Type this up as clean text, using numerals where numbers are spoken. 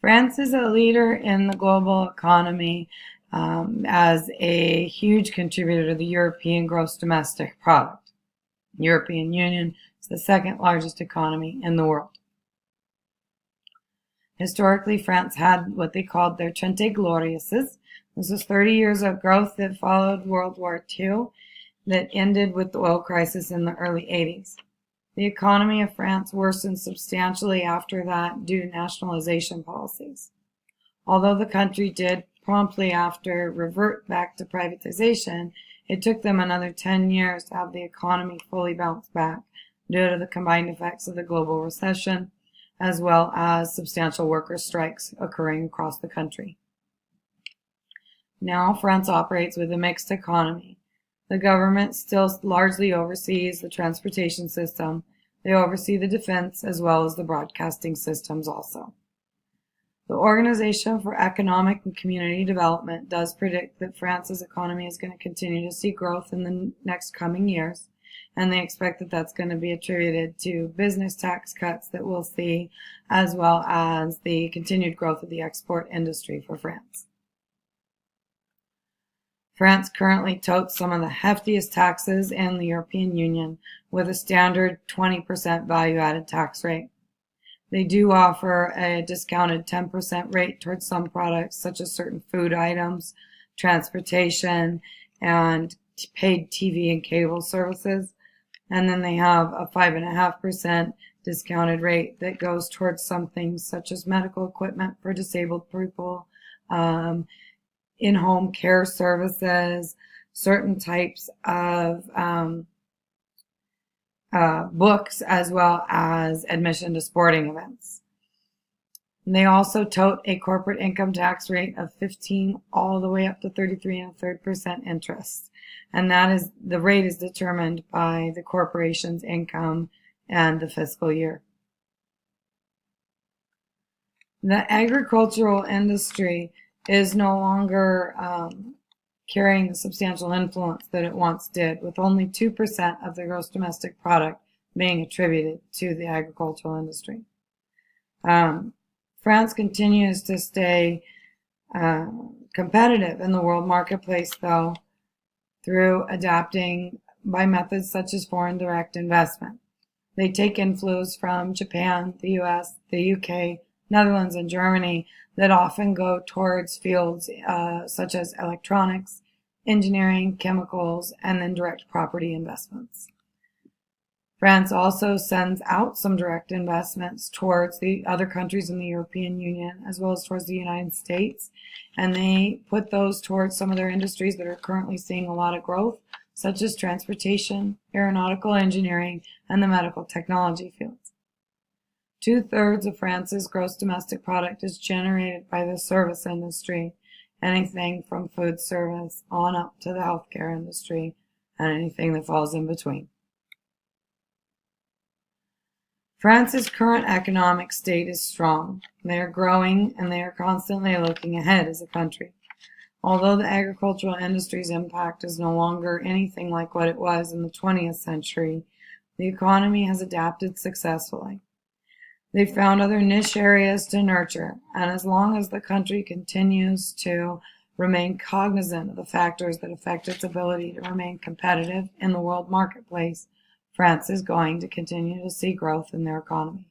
France is a leader in the global economy as a huge contributor to the European gross domestic product. The European Union is the second largest economy in the world. Historically, France had what they called their Trente Glorieuses. This was 30 years of growth that followed World War II that ended with the oil crisis in the early 80s. The economy of France worsened substantially after that due to nationalization policies. Although the country did promptly after revert back to privatization, it took them another 10 years to have the economy fully bounce back due to the combined effects of the global recession, as well as substantial worker strikes occurring across the country. Now France operates with a mixed economy. The government still largely oversees the transportation system. They oversee the defense as well as the broadcasting systems also. The Organization for Economic and Community Development does predict that France's economy is going to continue to see growth in the next coming years, and they expect that that's going to be attributed to business tax cuts that we'll see, as well as the continued growth of the export industry for France. France currently totes some of the heftiest taxes in the European Union with a standard 20% value-added tax rate. They do offer a discounted 10% rate towards some products such as certain food items, transportation, and paid TV and cable services. And then they have a 5.5% discounted rate that goes towards some things such as medical equipment for disabled people, in-home care services, certain types of books, as well as admission to sporting events. And they also tote a corporate income tax rate of 15 all the way up to 33.33% interest. And that is, the rate is determined by the corporation's income and the fiscal year. The agricultural industry is no longer carrying the substantial influence that it once did, with only 2% of the gross domestic product being attributed to the agricultural industry. France continues to stay competitive in the world marketplace, though, through adapting by methods such as foreign direct investment. They take influence from Japan, the US, the UK, Netherlands, and Germany that often go towards fields such as electronics, engineering, chemicals, and then direct property investments. France also sends out some direct investments towards the other countries in the European Union, as well as towards the United States, and they put those towards some of their industries that are currently seeing a lot of growth, such as transportation, aeronautical engineering, and the medical technology fields. 2/3 of France's gross domestic product is generated by the service industry, anything from food service on up to the healthcare industry and anything that falls in between. France's current economic state is strong. They are growing and they are constantly looking ahead as a country. Although the agricultural industry's impact is no longer anything like what it was in the 20th century, the economy has adapted successfully. They found other niche areas to nurture, and as long as the country continues to remain cognizant of the factors that affect its ability to remain competitive in the world marketplace, France is going to continue to see growth in their economy.